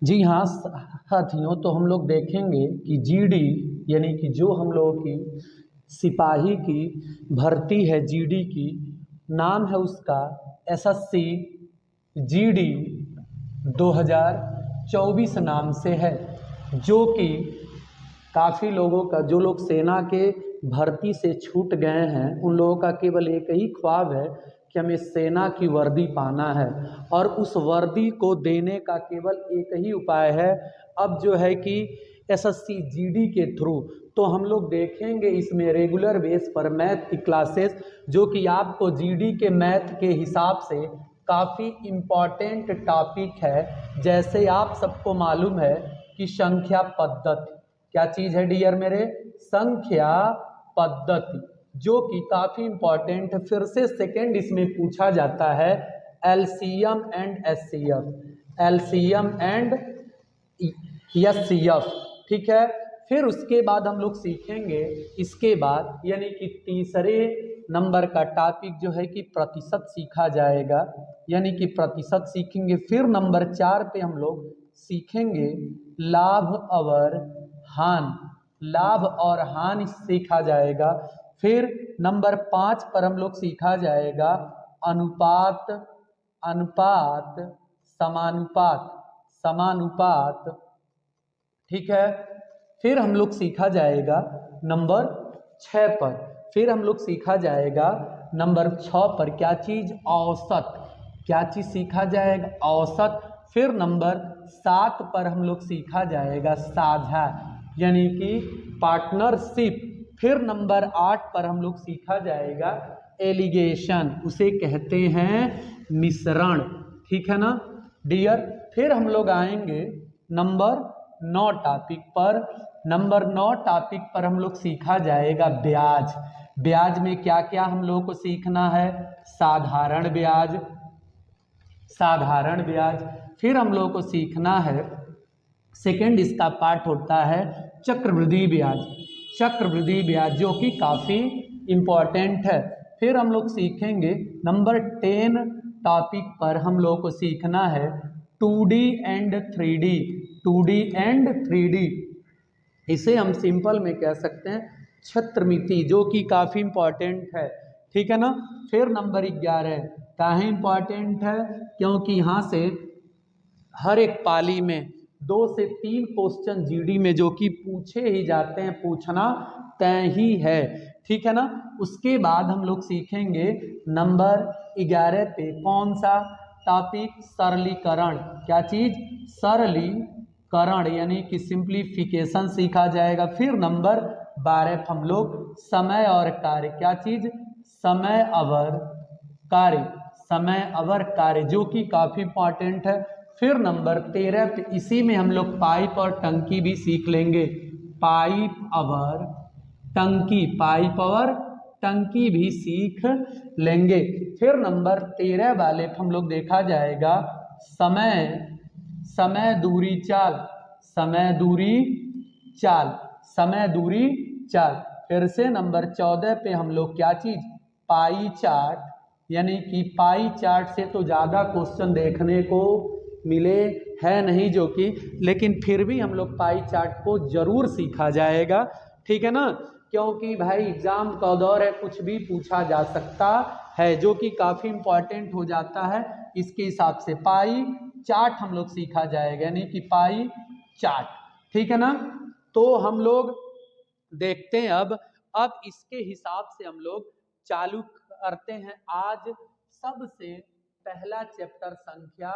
जी हाँ साथियों, तो हम लोग देखेंगे कि जीडी यानी कि जो हम लोगों की सिपाही की भर्ती है, जीडी की नाम है उसका एसएससी जीडी 2024 नाम से है, जो कि काफ़ी लोगों का, जो लोग सेना के भर्ती से छूट गए हैं, उन लोगों का केवल एक ही ख्वाब है कि हमें सेना की वर्दी पाना है। और उस वर्दी को देने का केवल एक ही उपाय है, अब जो है कि एसएससी जीडी के थ्रू। तो हम लोग देखेंगे इसमें रेगुलर बेस पर मैथ की क्लासेस, जो कि आपको जीडी के मैथ के हिसाब से काफ़ी इम्पॉर्टेंट टॉपिक है। जैसे आप सबको मालूम है कि संख्या पद्धति क्या चीज़ है डियर मेरे, संख्या पद्धति, जो कि काफ़ी इम्पॉर्टेंट है। फिर से सेकेंड इसमें पूछा जाता है LCM and HCF, LCM and HCF, ठीक है। फिर उसके बाद हम लोग सीखेंगे, इसके बाद यानी कि तीसरे नंबर का टॉपिक जो है कि प्रतिशत सीखा जाएगा, यानी कि प्रतिशत सीखेंगे। फिर नंबर 4 पे हम लोग सीखेंगे लाभ और हानि, लाभ और हानि सीखा जाएगा। फिर नंबर 5 पर हम लोग सीखा जाएगा अनुपात, अनुपात, समानुपात, समानुपात, ठीक है। फिर हम लोग सीखा जाएगा नंबर 6 पर, फिर हम लोग सीखा जाएगा नंबर 6 पर क्या चीज़, औसत, क्या चीज़ सीखा जाएगा, औसत। फिर नंबर 7 पर हम लोग सीखा जाएगा साझा, यानी कि पार्टनरशिप। फिर नंबर 8 पर हम लोग सीखा जाएगा एलिगेशन, उसे कहते हैं मिश्रण, ठीक है ना डियर। फिर हम लोग आएंगे नंबर 9 टॉपिक पर। नंबर 9 टॉपिक पर हम लोग सीखा जाएगा ब्याज। ब्याज में क्या क्या हम लोगों को सीखना है, साधारण ब्याज, साधारण ब्याज। फिर हम लोगों को सीखना है, सेकंड इसका पार्ट होता है चक्रवृद्धि ब्याज, चक्रवृद्धि ब्याज जो कि काफ़ी इम्पॉर्टेंट है। फिर हम लोग सीखेंगे नंबर 10 टॉपिक पर हम लोगों को सीखना है 2D and 3D, 2D and 3D, इसे हम सिंपल में कह सकते हैं छत्रमिति, जो कि काफ़ी इम्पॉर्टेंट है, ठीक है ना। फिर नंबर 11 काहे इम्पॉर्टेंट है, क्योंकि यहाँ से हर एक पाली में 2 से 3 क्वेश्चन जीडी में जो कि पूछे ही जाते हैं, पूछना तय ही है, ठीक है ना। उसके बाद हम लोग सीखेंगे नंबर 11 पे कौन सा टॉपिक, सरलीकरण, क्या चीज़, सरलीकरण यानी कि सिंप्लीफिकेशन सीखा जाएगा। फिर नंबर 12 हम लोग समय और कार्य, क्या चीज़, समय और कार्य, समय और कार्य, जो कि काफ़ी इंपॉर्टेंट है। फिर नंबर 13 पे इसी में हम लोग पाइप और टंकी भी सीख लेंगे, पाइप और टंकी, पाइप और टंकी भी सीख लेंगे। फिर नंबर 13 वाले हम लोग देखा जाएगा समय, समय दूरी चाल, समय दूरी चाल, समय दूरी चाल। फिर से नंबर 14 पे हम लोग क्या चीज़, पाई चार्ट, यानी कि पाई चार्ट से तो ज़्यादा क्वेश्चन देखने को मिले है नहीं जो कि, लेकिन फिर भी हम लोग पाई चार्ट को ज़रूर सीखा जाएगा, ठीक है ना। क्योंकि भाई एग्ज़ाम का दौर है, कुछ भी पूछा जा सकता है, जो कि काफ़ी इम्पॉर्टेंट हो जाता है। इसके हिसाब से पाई चार्ट हम लोग सीखा जाएगा, यानी कि पाई चार्ट, ठीक है ना। तो हम लोग देखते हैं अब इसके हिसाब से हम लोग चालू करते हैं आज सबसे पहला चैप्टर संख्या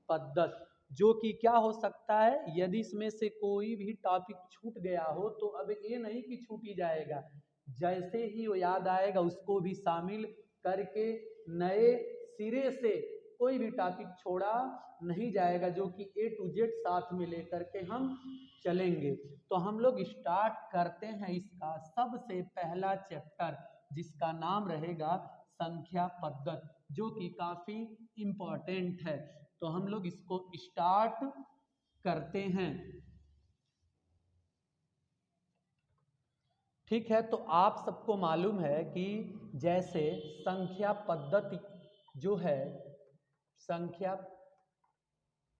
पद्धति, जो कि क्या हो सकता है, यदि इसमें से कोई भी टॉपिक छूट गया हो तो अब ये नहीं कि छूट ही जाएगा, जैसे ही वो याद आएगा उसको भी शामिल करके नए सिरे से कोई भी टॉपिक छोड़ा नहीं जाएगा, जो कि A to Z साथ में लेकर के हम चलेंगे। तो हम लोग स्टार्ट करते हैं इसका सबसे पहला चैप्टर, जिसका नाम रहेगा संख्या पद्धति, जो कि काफ़ी इम्पॉर्टेंट है। तो हम लोग इसको स्टार्ट करते हैं, ठीक है। तो आप सबको मालूम है कि जैसे संख्या पद्धति जो है, संख्या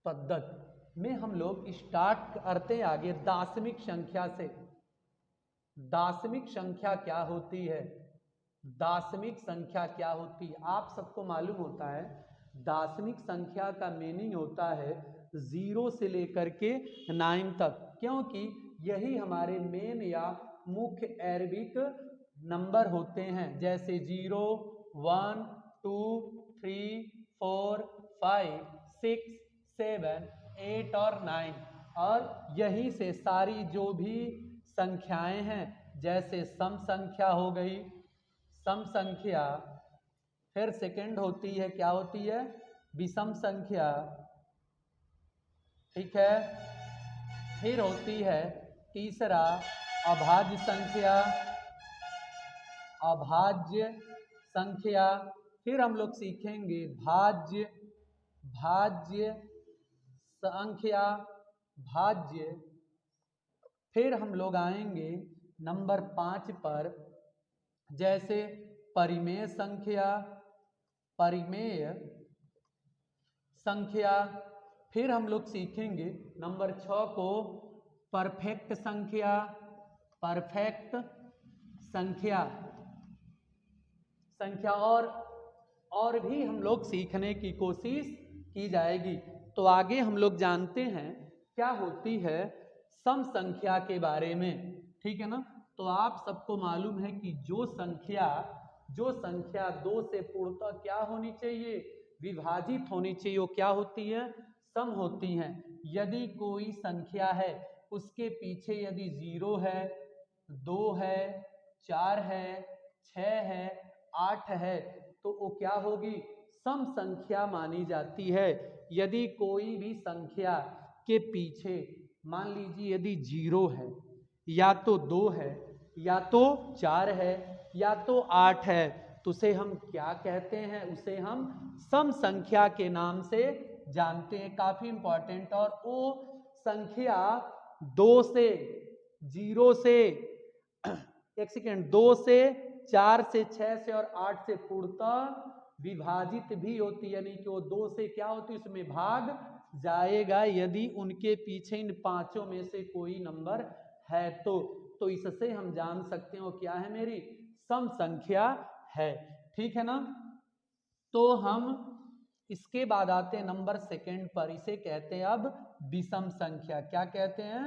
पद्धति में हम लोग स्टार्ट करते हैं आगे दशमिक संख्या से। दशमिक संख्या क्या होती है? दशमिक संख्या क्या होती है? आप सबको मालूम होता है दशमिक संख्या का मीनिंग होता है 0 से लेकर के 9 तक, क्योंकि यही हमारे मेन या मुख्य अरबिक नंबर होते हैं, जैसे 0, 1, 2, 3, 4, 5, 6, 7, 8 और 9। और यहीं से सारी जो भी संख्याएं हैं, जैसे सम संख्या हो गई, सम संख्या, फिर सेकंड होती है क्या होती है? विषम संख्या, ठीक है। फिर होती है तीसरा अभाज्य संख्या, अभाज्य संख्या। फिर हम लोग सीखेंगे भाज्य, भाज्य संख्या, भाज्य। फिर हम लोग आएंगे नंबर 5 पर, जैसे परिमेय संख्या, परिमेय संख्या। फिर हम लोग सीखेंगे नंबर 6 को परफेक्ट संख्या, परफेक्ट संख्या, संख्या। और भी हम लोग सीखने की कोशिश की जाएगी। तो आगे हम लोग जानते हैं क्या होती है सम संख्या के बारे में, ठीक है ना। तो आप सबको मालूम है कि जो संख्या 2 से पूर्णतः क्या होनी चाहिए? विभाजित होनी चाहिए, वो क्या होती है? सम होती हैं। यदि कोई संख्या है उसके पीछे यदि 0 है, 2 है, 4 है, 6 है, 8 है, तो वो क्या होगी? सम संख्या मानी जाती है। यदि कोई भी संख्या के पीछे मान लीजिए यदि 0 है, या तो 2 है, या तो 4 है, या तो 8 है, तो उसे हम क्या कहते हैं? उसे हम सम संख्या के नाम से जानते हैं। काफी इंपॉर्टेंट। और वो संख्या 2 से 0 से 2 से 4 से 6 से और 8 से पूर्णतः विभाजित भी होती है, यानी कि वो 2 से क्या होती है? उसमें भाग जाएगा यदि उनके पीछे इन पांचों में से कोई नंबर है तो इससे हम जान सकते हैं वो क्या है? मेरी सम संख्या है, ठीक है ना। तो हम इसके बाद आते हैं नंबर 2 पर, इसे कहते हैं अब विषम संख्या। क्या कहते हैं?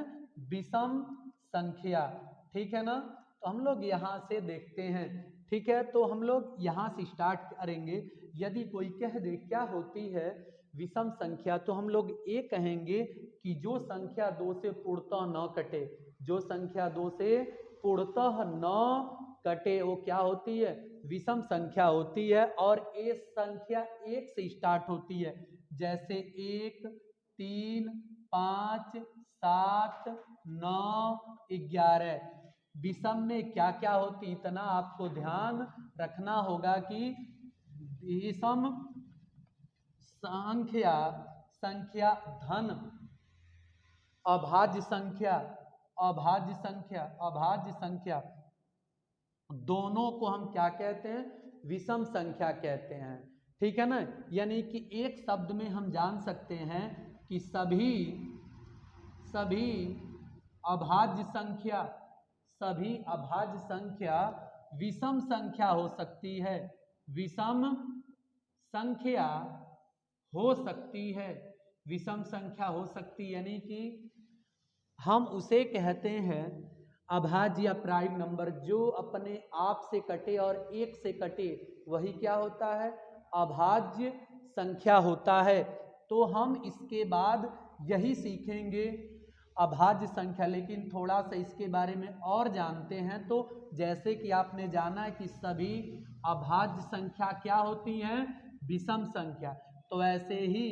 विषम संख्या, ठीक है ना। तो हम लोग यहाँ से देखते हैं, ठीक है। तो हम लोग यहाँ से स्टार्ट करेंगे। यदि कोई कह दे क्या होती है विषम संख्या, तो हम लोग ये कहेंगे कि जो संख्या 2 से पूर्णतः न कटे, जो संख्या 2 से पूर्णतः न कटे, वो क्या होती है? विषम संख्या होती है। और ये संख्या 1 से स्टार्ट होती है, जैसे 1, 3, 5, 7, 9, 11। विषम में क्या क्या होती, इतना आपको ध्यान रखना होगा कि विषम संख्या, संख्या धन, अभाज्य संख्या, अभाज्य संख्या, अभाज्य संख्या, दोनों को हम क्या कहते हैं? विषम संख्या कहते हैं, ठीक है ना। यानी कि एक शब्द में हम जान सकते हैं कि सभी अभाज्य संख्या, सभी अभाज्य संख्या विषम संख्या हो सकती है, विषम संख्या हो सकती है, विषम संख्या हो सकती है। यानी कि हम उसे कहते हैं अभाज्य या प्राइम नंबर, जो अपने आप से कटे और 1 से कटे, वही क्या होता है? अभाज्य संख्या होता है। तो हम इसके बाद यही सीखेंगे अभाज्य संख्या, लेकिन थोड़ा सा इसके बारे में और जानते हैं। तो जैसे कि आपने जाना है कि सभी अभाज्य संख्या क्या होती हैं? विषम संख्या। तो ऐसे ही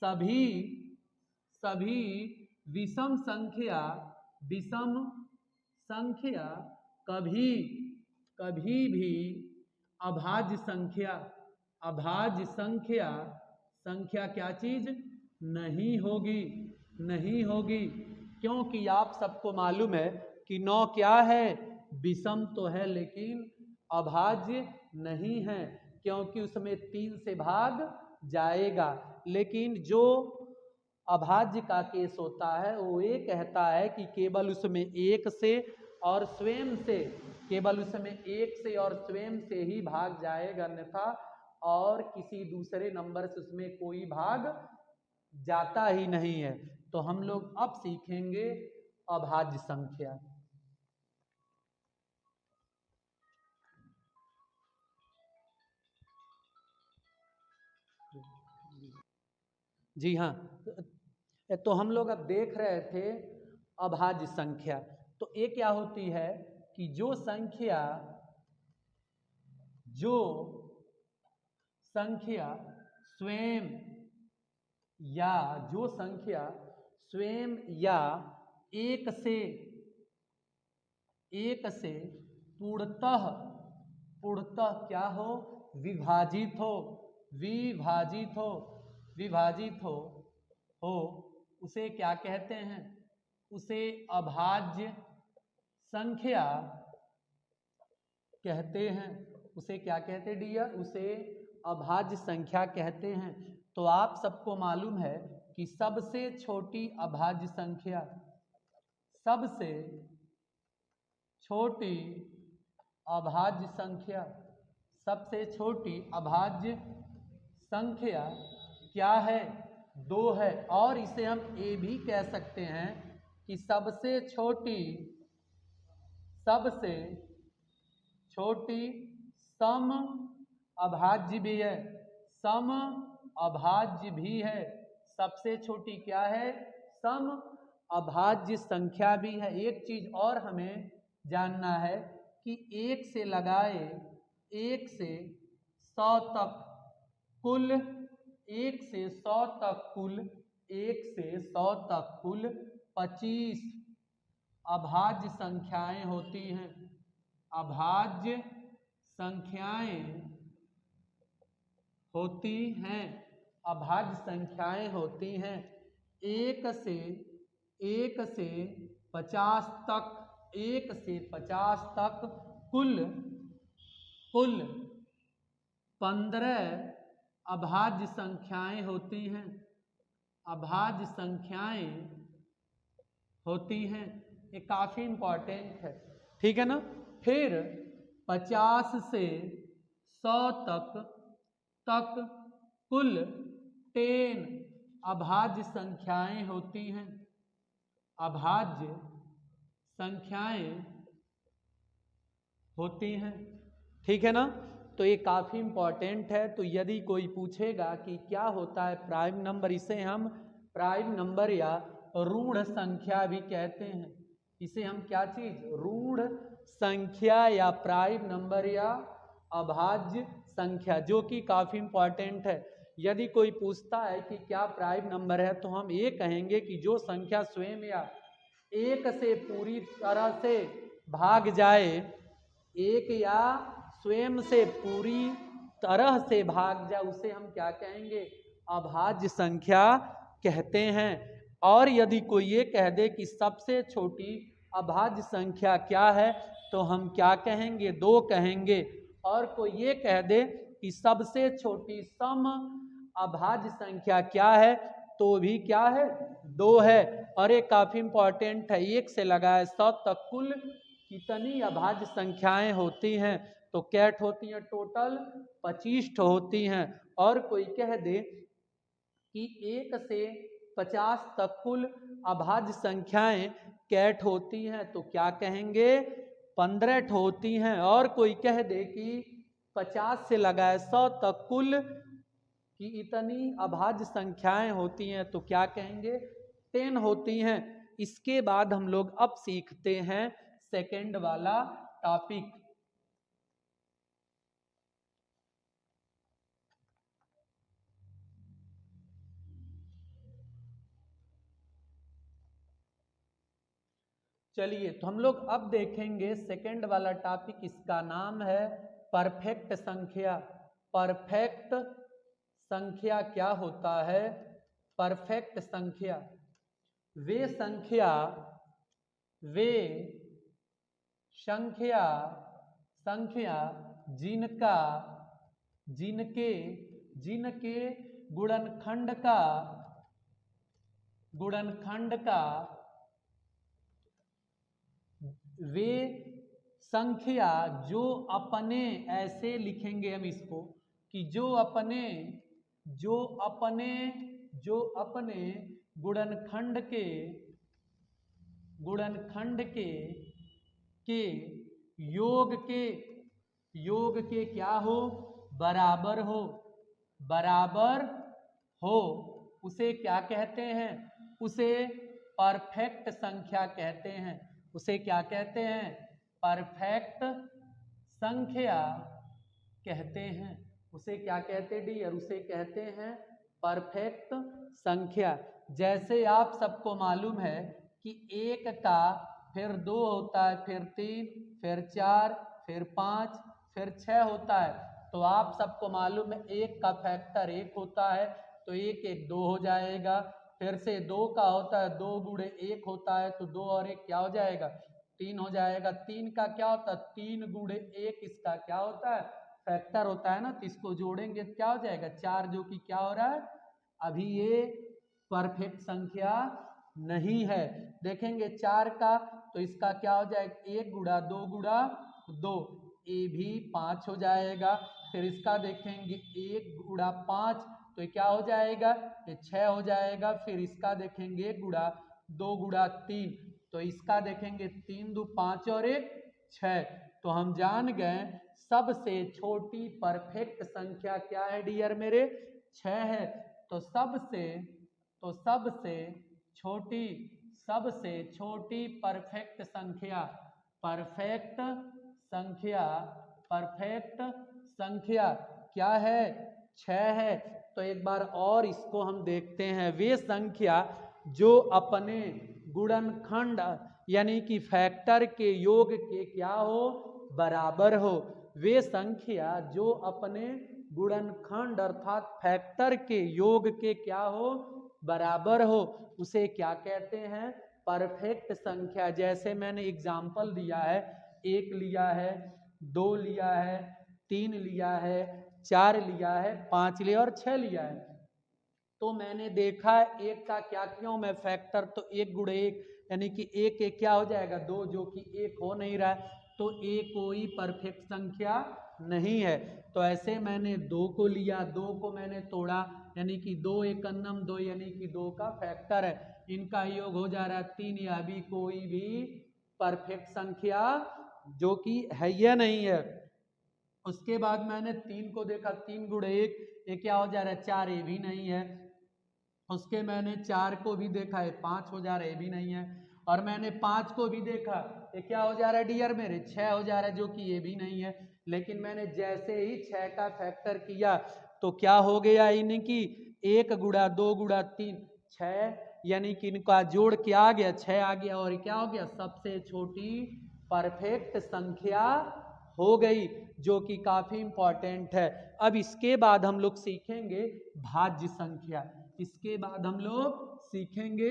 सभी विषम संख्या, विषम संख्या कभी भी अभाज्य संख्या, अभाज्य संख्या, संख्या क्या चीज? नहीं होगी, नहीं होगी। क्योंकि आप सबको मालूम है कि 9 क्या है? विषम तो है लेकिन अभाज्य नहीं है, क्योंकि उसमें 3 से भाग जाएगा। लेकिन जो अभाज्य का केस होता है वो ये कहता है कि केवल उसमें एक से और स्वयं से, केवल उसमें एक से और स्वयं से ही भाग जाएगा, अन्यथा और किसी दूसरे नंबर से उसमें कोई भाग जाता ही नहीं है। तो हम लोग अब सीखेंगे अभाज्य संख्या। जी हाँ, तो हम लोग अब देख रहे थे अभाज्य संख्या। तो ये क्या होती है कि जो संख्या स्वयं या जो संख्या स्वयं या एक से पूर्णतः क्या हो, विभाजित हो उसे क्या कहते हैं, उसे अभाज्य संख्या कहते हैं। उसे क्या कहते हैं डियर, उसे अभाज्य संख्या कहते हैं। तो आप सबको मालूम है कि सबसे छोटी अभाज्य संख्या, सबसे छोटी अभाज्य संख्या, सबसे छोटी अभाज्य संख्या क्या है, 2 है। और इसे हम ये भी कह सकते हैं कि सबसे छोटी सम अभाज्य भी है, सम अभाज्य भी है। सबसे छोटी क्या है, सम अभाज्य संख्या भी है। एक चीज और हमें जानना है कि 1 से लगाए 1 से 100 तक कुल, 1 से 100 तक कुल, 1 से 100 तक कुल 25 अभाज्य संख्याएं होती हैं। अभाज्य संख्याएं होती हैं, अभाज्य संख्याएं होती हैं। 1 से 50 तक, 1 से 50 तक कुल 15 अभाज्य संख्याएं होती हैं, अभाज्य संख्याएं होती हैं। ये काफी इंपॉर्टेंट है, ठीक है ना। फिर 50 से 100 तक कुल 10 अभाज्य संख्याएं होती हैं, अभाज्य संख्याएं होती हैं, ठीक है ना। तो ये काफी इंपॉर्टेंट है। तो यदि कोई पूछेगा कि क्या होता है प्राइम नंबर, इसे हम प्राइम नंबर या ऋण संख्या भी कहते हैं। इसे हम क्या चीज, ऋण संख्या या प्राइम नंबर या अभाज्य संख्या, जो कि काफी इंपॉर्टेंट है। यदि कोई पूछता है कि क्या प्राइम नंबर है, तो हम ये कहेंगे कि जो संख्या स्वयं या 1 से पूरी तरह से भाग जाए, 1 या स्वयं से पूरी तरह से भाग जाए, उसे हम क्या कहेंगे, अभाज्य संख्या कहते हैं। और यदि कोई ये कह दे कि सबसे छोटी अभाज्य संख्या क्या है, तो हम क्या कहेंगे, 2 कहेंगे। और कोई ये कह दे कि सबसे छोटी सम अभाज्य संख्या क्या है, तो भी क्या है, 2 है। और ये काफी इंपॉर्टेंट है। 1 से लगाए 100 तक कुल कितनी अभाज्य संख्याएं होती हैं, तो कैट होती हैं, टोटल 25 होती हैं। और कोई कह दे कि 1 से 50 तक कुल अभाज्य संख्याएं कैट होती हैं, तो क्या कहेंगे, 15 होती हैं। और कोई कह दे कि 50 से लगाए 100 तक कुल कि इतनी अभाज्य संख्याएं होती हैं, तो क्या कहेंगे, 10 होती हैं। इसके बाद हम लोग अब सीखते हैं सेकंड वाला टॉपिक। चलिए, तो हम लोग अब देखेंगे सेकंड वाला टॉपिक। इसका नाम है परफेक्ट संख्या। परफेक्ट संख्या क्या होता है, परफेक्ट संख्या वे संख्या जिनके गुणनखंड का गुणनखंड का वे संख्या जो अपने, ऐसे लिखेंगे हम इसको कि जो अपने गुणनखंड के योग के क्या हो, बराबर हो, उसे क्या कहते हैं, उसे परफेक्ट संख्या कहते हैं। उसे क्या कहते हैं, परफेक्ट संख्या कहते हैं। उसे क्या कहते हैं डियर, उसे कहते हैं परफेक्ट संख्या। जैसे आप सबको मालूम है कि 1 का फिर 2 होता है, फिर 3, फिर 4, फिर 5, फिर 6 होता है। तो आप सबको मालूम है 1 का फैक्टर 1 होता है, तो 1 1 2 हो जाएगा। फिर से 2 का होता है, 2 गुणे 1 होता है, तो 2 और 1 क्या हो जाएगा, 3 हो जाएगा। 3 का क्या होता है, 3 गुणे 1 इसका क्या होता है, फैक्टर होता है ना। तो इसको जोड़ेंगे तो क्या हो जाएगा, 4, जो कि क्या हो रहा है, अभी ये परफेक्ट संख्या नहीं है। देखेंगे 4 का, तो इसका क्या हो जाएगा, 1 गुणा 2 गुणा 2, ये भी 5 हो जाएगा। फिर इसका देखेंगे 1 गुणा 5, तो ये क्या हो जाएगा, ये 6 हो जाएगा। फिर इसका देखेंगे 1 गुणा 2 गुणा 3, तो इसका देखेंगे 3 2 5 और 1 6। तो हम जान गए सबसे छोटी परफेक्ट संख्या क्या है डियर मेरे, 6 है। तो सबसे छोटी परफेक्ट संख्या क्या है, 6 है। तो एक बार और इसको हम देखते हैं, वे संख्या जो अपने गुणनखंड यानी कि फैक्टर के योग के क्या हो, बराबर हो। वे संख्या जो अपने गुणनखंड अर्थात फैक्टर के योग के क्या हो, बराबर हो, उसे क्या कहते हैं, परफेक्ट संख्या। जैसे मैंने एग्जाम्पल दिया है, 1 लिया है, 2 लिया है, 3 लिया है, 4 लिया है, 5 लिया और 6 लिया है। तो मैंने देखा 1 का क्या किया मैं फैक्टर, तो 1 गुणे 1 यानी कि 1 1 क्या हो जाएगा, 2, जो कि 1 हो नहीं रहा है, तो 1 कोई परफेक्ट संख्या नहीं है। तो ऐसे मैंने 2 को लिया, 2 को मैंने तोड़ा, यानी कि 2 1 अन्नम 2, यानी कि 2 का फैक्टर है, इनका योग हो जा रहा है 3। यह भी कोई भी परफेक्ट संख्या जो कि है या नहीं है। उसके बाद मैंने 3 को देखा, 3 गुणे 1 ये क्या हो जा रहा है, 4, ये भी नहीं है। उसके मैंने 4 को भी देखा है, 5 हो जा रहा है, ये भी नहीं है। और मैंने 5 को भी देखा, ये क्या हो जा रहा है डियर मेरे, 6 हो जा रहा है, जो कि ये भी नहीं है। लेकिन मैंने जैसे ही 6 का फैक्टर किया तो क्या हो गया, इनकी 1 गुणा 2 गुणा 3 6, यानी कि इनका जोड़ क्या आ गया, 6 आ गया। और क्या हो गया, सबसे छोटी परफेक्ट संख्या हो गई, जो कि काफी इंपॉर्टेंट है। अब इसके बाद हम लोग सीखेंगे भाज्य संख्या। इसके बाद हम लोग सीखेंगे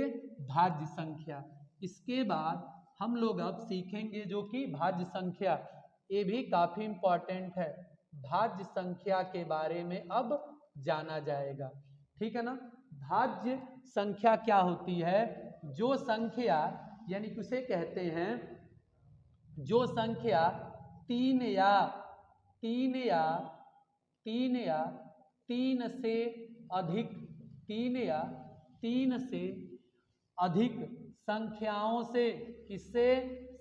भाज्य संख्या। इसके बाद हम लोग अब सीखेंगे जो कि भाज्य संख्या, ये भी काफी इंपॉर्टेंट है। भाज्य संख्या के बारे में अब जाना जाएगा, ठीक है ना। भाज्य संख्या क्या होती है, जो संख्या यानी कि उसे कहते हैं जो संख्या 3 या 3 या 3 या 3 से अधिक 3 या 3 से अधिक संख्याओं से, किससे,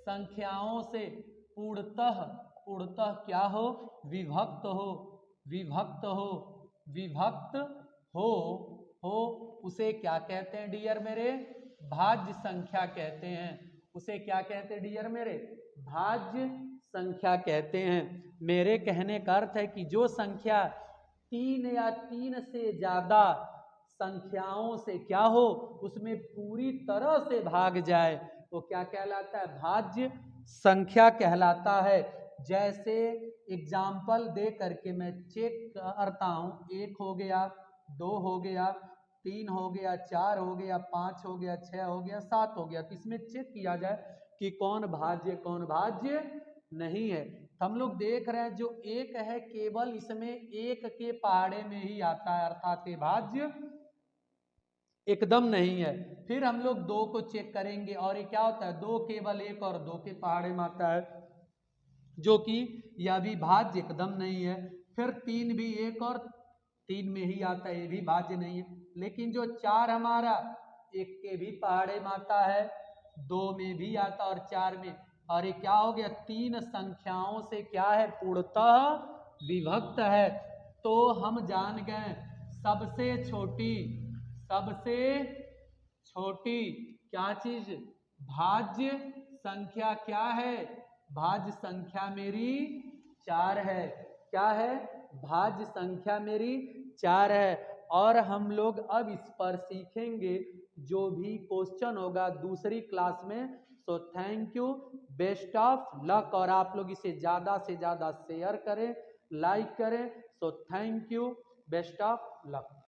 संख्याओं से पूर्णतः क्या हो, विभक्त हो, उसे क्या कहते हैं डियर मेरे, भाज्य संख्या कहते हैं। उसे क्या कहते हैं डियर मेरे, भाज्य संख्या कहते हैं। मेरे कहने का अर्थ है कि जो संख्या 3 या 3 से ज्यादा संख्याओं से क्या हो, उसमें पूरी तरह से भाग जाए, वो क्या कहलाता है, भाज्य संख्या कहलाता है। जैसे एग्जाम्पल दे करके मैं चेक करता हूं, 1 हो गया, 2 हो गया, 3 हो गया, 4 हो गया, 5 हो गया, 6 हो गया, 7 हो गया। तो इसमें चेक किया जाए कि कौन भाज्य कौन भाज्य नहीं है। तो हम लोग देख रहे हैं जो 1 है केवल इसमें 1 के पहाड़े में ही आता है, अर्थात ये भाज्य एकदम नहीं है। फिर हम लोग 2 को चेक करेंगे और ये क्या होता है, 2 केवल 1 और 2 के पहाड़े में आता है, जो कि यह भी भाज्य एकदम नहीं है। फिर 3 भी 1 और 3 में ही आता है, ये भी भाज्य नहीं है। लेकिन जो 4 हमारा 1 के भी पहाड़े में आता है, 2 में भी आता और 4 में, और ये क्या हो गया, 3 संख्याओं से क्या है, पूर्णतः विभक्त है। तो हम जान गए सबसे छोटी क्या चीज, भाज्य संख्या क्या है, भाज्य संख्या मेरी 4 है। क्या है, भाज्य संख्या मेरी 4 है। और हम लोग अब इस पर सीखेंगे जो भी क्वेश्चन होगा दूसरी क्लास में। So thank you, best of luck, और आप लोग इसे ज़्यादा से ज़्यादा शेयर करें, लाइक करें। So thank you, best of luck.